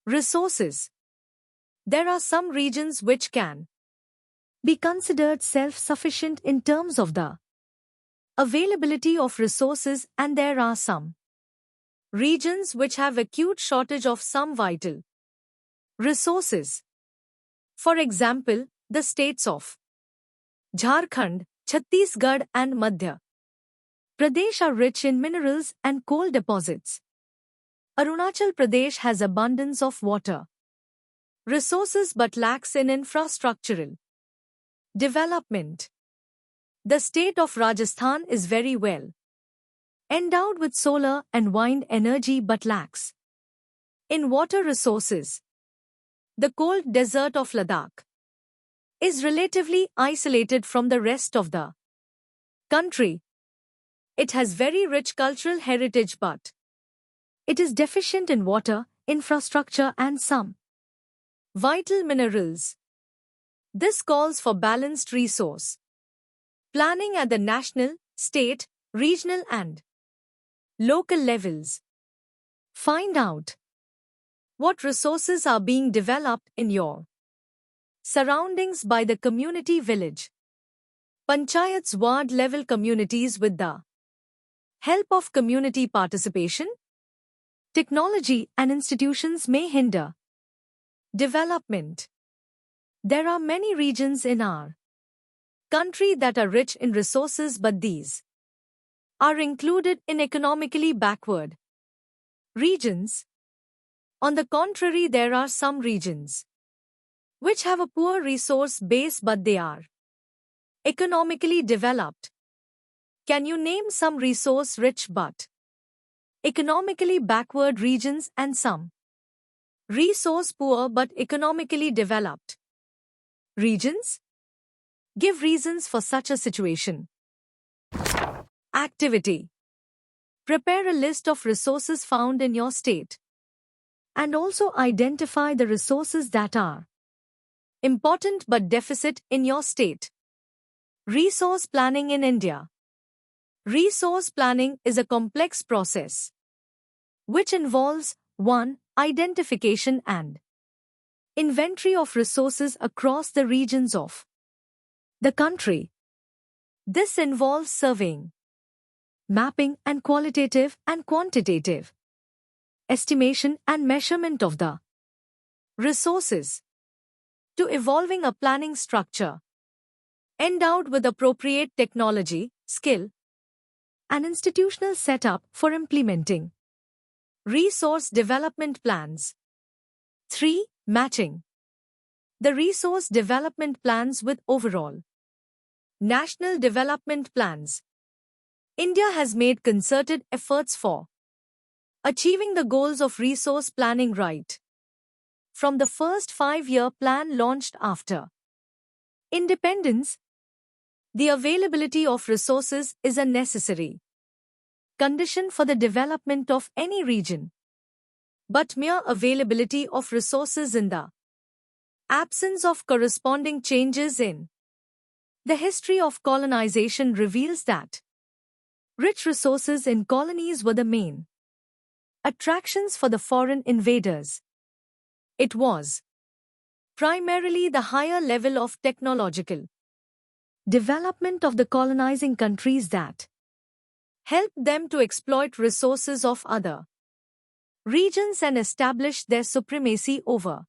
Resources. There are some regions which can be considered self-sufficient in terms of the availability of resources, and there are some regions which have acute shortage of some vital resources. For example, the states of Jharkhand, Chhattisgarh and Madhya Pradesh are rich in minerals and coal deposits. Arunachal Pradesh has abundance of water resources but lacks in infrastructural development. The state of Rajasthan is very well endowed with solar and wind energy but lacks in water resources. The cold desert of Ladakh is relatively isolated from the rest of the country. It has very rich cultural heritage but it is deficient in water, infrastructure and some vital minerals. This calls for balanced resource planning at the national, state, regional and local levels. Find out what resources are being developed in your surroundings by the community village, panchayats, ward level communities with the help of community participation. Technology and institutions may hinder development. There are many regions in our country that are rich in resources but these are included in economically backward regions. On the contrary, there are some regions which have a poor resource base but they are economically developed. Can you name some resource-rich but economically backward regions and some resource-poor but economically developed regions? Give reasons for such a situation. Activity. Prepare a list of resources found in your state and also identify the resources that are important but deficit in your state. Resource planning in India. Resource planning is a complex process which involves 1. Identification and inventory of resources across the regions of the country. This involves surveying, mapping and qualitative and quantitative estimation and measurement of the resources. To evolving a planning structure endowed with appropriate technology, skill, and institutional setup for implementing resource development plans. 3. Matching the resource development plans with overall national development plans. India has made concerted efforts for achieving the goals of resource planning right from the first 5-year plan launched after independence. The availability of resources is a necessary condition for the development of any region. But mere availability of resources in the absence of corresponding changes in the history of colonization reveals that rich resources in colonies were the main attractions for the foreign invaders. It was primarily the higher level of technological development of the colonizing countries that helped them to exploit resources of other regions and establish their supremacy over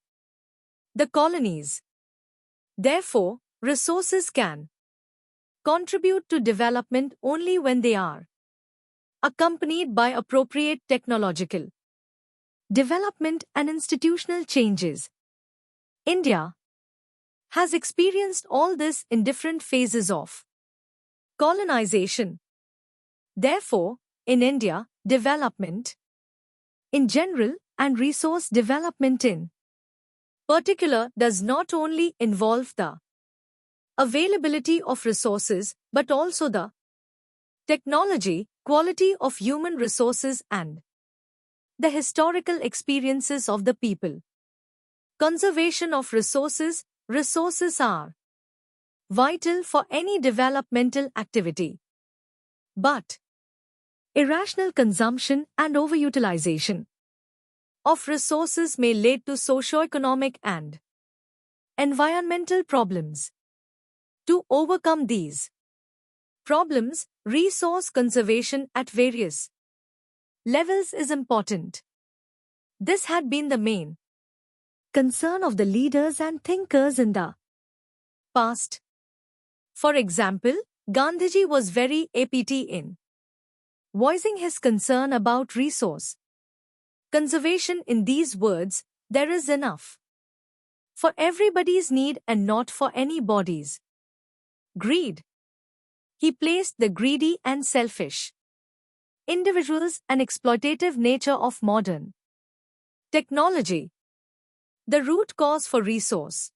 the colonies. Therefore, resources can contribute to development only when they are accompanied by appropriate technological development and institutional changes. India has experienced all this in different phases of colonization. Therefore, in India, development in general and resource development in particular does not only involve the availability of resources but also the technology, quality of human resources and the historical experiences of the people. Conservation of resources. Resources are vital for any developmental activity. But irrational consumption and overutilization of resources may lead to socio-economic and environmental problems. To overcome these problems, resource conservation at various levels is important. This had been the main concern of the leaders and thinkers in the past. For example, Gandhiji was very apt in voicing his concern about resource conservation in these words: there is enough for everybody's need and not for anybody's greed. He placed the greedy and selfish individuals and exploitative nature of modern technology the root cause for resource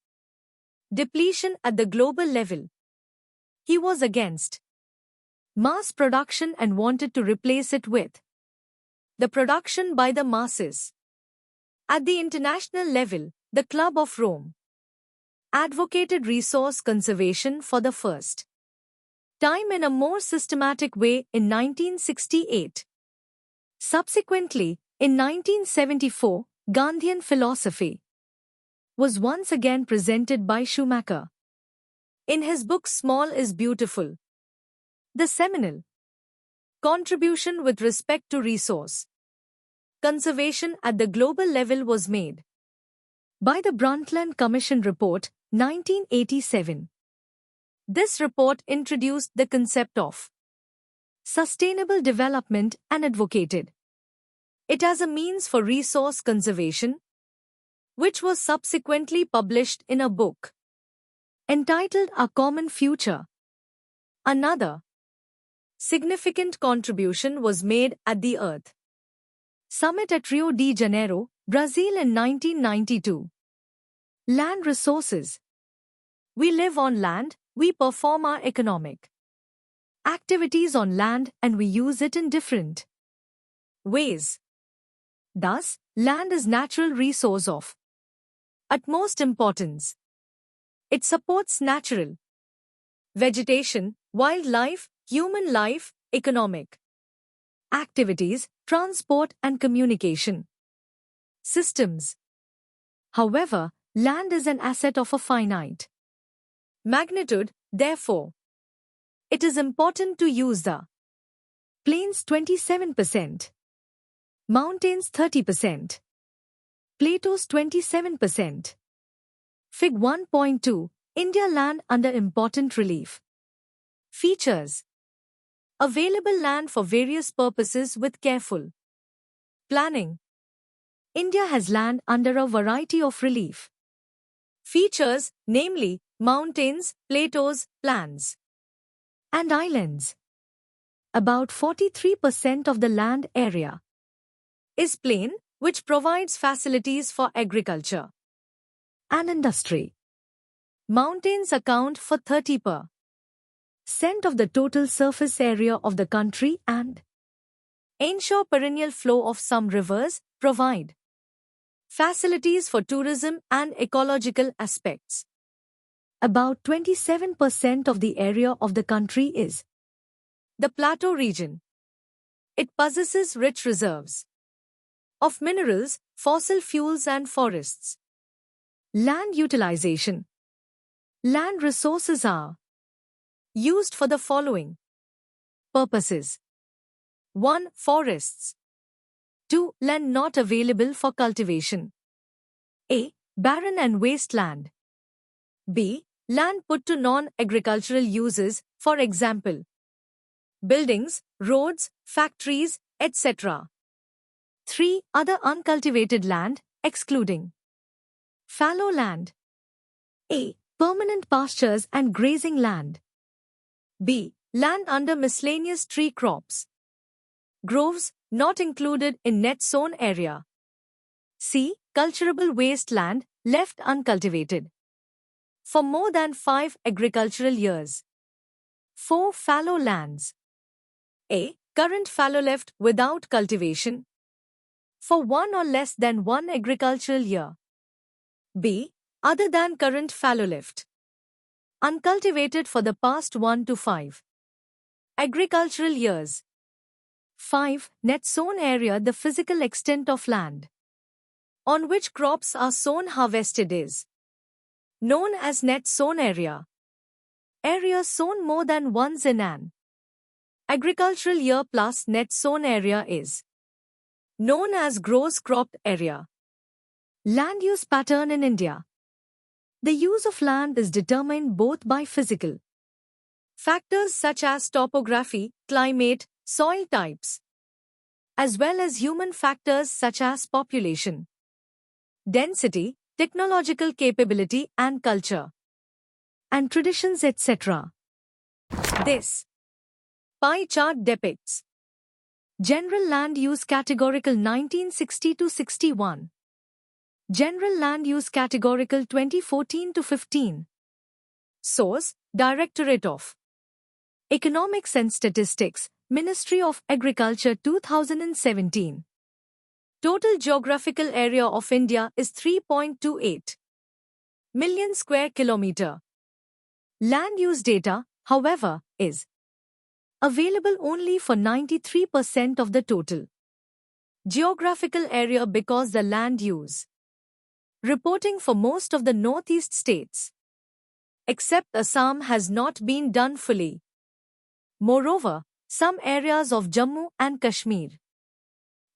depletion at the global level. He was against mass production and wanted to replace it with the production by the masses. At the international level, the Club of Rome advocated resource conservation for the first time in a more systematic way in 1968. Subsequently, in 1974, Gandhian philosophy was once again presented by Schumacher in his book Small is Beautiful. The seminal contribution with respect to resource conservation at the global level was made by the Brundtland Commission Report, 1987. This report introduced the concept of sustainable development and advocated it as a means for resource conservation, which was subsequently published in a book entitled A Common Future. Another significant contribution was made at the Earth Summit at Rio de Janeiro, Brazil in 1992. Land resources. We live on land, we perform our economic activities on land, and we use it in different ways. Thus, land is natural resource of utmost importance. It supports natural vegetation, wildlife, human life, economic activities, transport and communication systems. However, land is an asset of a finite magnitude, therefore, it is important to use the plains 27%, mountains 30%, plateaus 27%. Fig 1.2, India land under important relief. Features. Available land for various purposes with careful planning. India has land under a variety of relief features, namely, mountains, plateaus, plains, and islands. About 43% of the land area is plain, which provides facilities for agriculture and industry. Mountains account for 30% of the total surface area of the country and ensure perennial flow of some rivers, provide facilities for tourism and ecological aspects. About 27% of the area of the country is the plateau region. It possesses rich reserves of minerals, fossil fuels and forests. Land utilization. Land resources are used for the following purposes. 1. Forests. 2. Land not available for cultivation. A. Barren and wasteland. B. Land put to non-agricultural uses, for example, buildings, roads, factories, etc. 3. Other uncultivated land, excluding fallow land. A. Permanent pastures and grazing land. B. Land under miscellaneous tree crops. Groves, not included in net sown area. C. Culturable wasteland, left uncultivated for more than 5 agricultural years. 4. Fallow lands. A. Current fallow left without cultivation for 1 or less than 1 agricultural year. B. Other than current fallow left uncultivated for the past 1 to 5 agricultural years. 5. Net sown area, the physical extent of land on which crops are sown harvested is known as net sown area. Area sown more than once in an agricultural year plus net sown area is known as gross cropped area. Land use pattern in India. The use of land is determined both by physical factors such as topography, climate, soil types, as well as human factors such as population, density, technological capability and culture, and traditions etc. This pie chart depicts General Land Use Categorical 1960-61, General Land Use Categorical 2014-15. Source: Directorate of Economics and Statistics, Ministry of Agriculture 2017. Total geographical area of India is 3.28 million square kilometer. Land use data, however, is available only for 93% of the total geographical area because the land use reporting for most of the northeast states, except Assam, has not been done fully. Moreover, some areas of Jammu and Kashmir,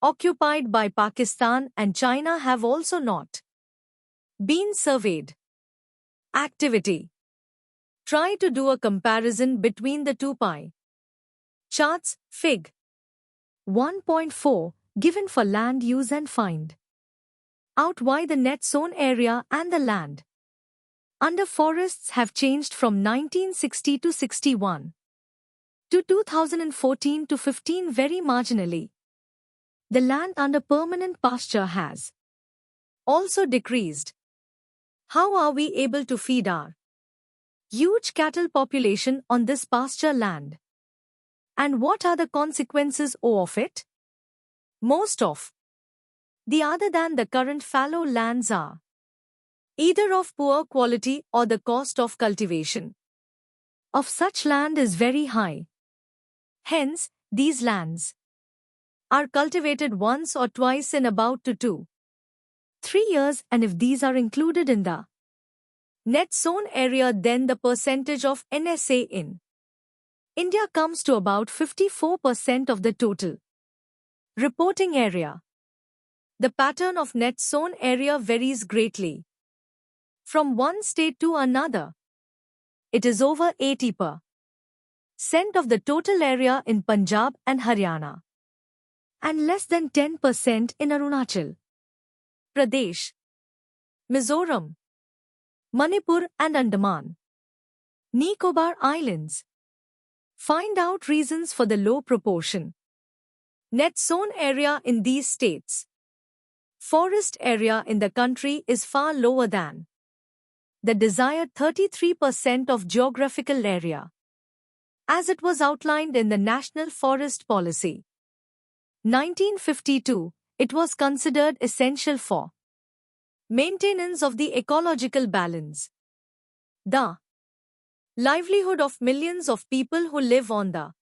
occupied by Pakistan and China, have also not been surveyed. Activity. Try to do a comparison between the two pie charts, Fig. 1.4, given for land use and find out why the net sown area and the land under forests have changed from 1960 to 61 to 2014 to 15 very marginally. The land under permanent pasture has also decreased. How are we able to feed our huge cattle population on this pasture land? And what are the consequences of it? Most of the other than the current fallow lands are either of poor quality or the cost of cultivation of such land is very high. Hence, these lands are cultivated once or twice in about 2 to 3 years, and if these are included in the net sown area, then the percentage of NSA in India comes to about 54% of the total reporting area. The pattern of net sown area varies greatly from one state to another. It is over 80% of the total area in Punjab and Haryana, and less than 10% in Arunachal Pradesh, Mizoram, Manipur and Andaman Nicobar Islands. Find out reasons for the low proportion net sown area in these states. Forest area in the country is far lower than the desired 33% of geographical area, as it was outlined in the National Forest Policy 1952. It was considered essential for maintenance of the ecological balance, the livelihood of millions of people who live on the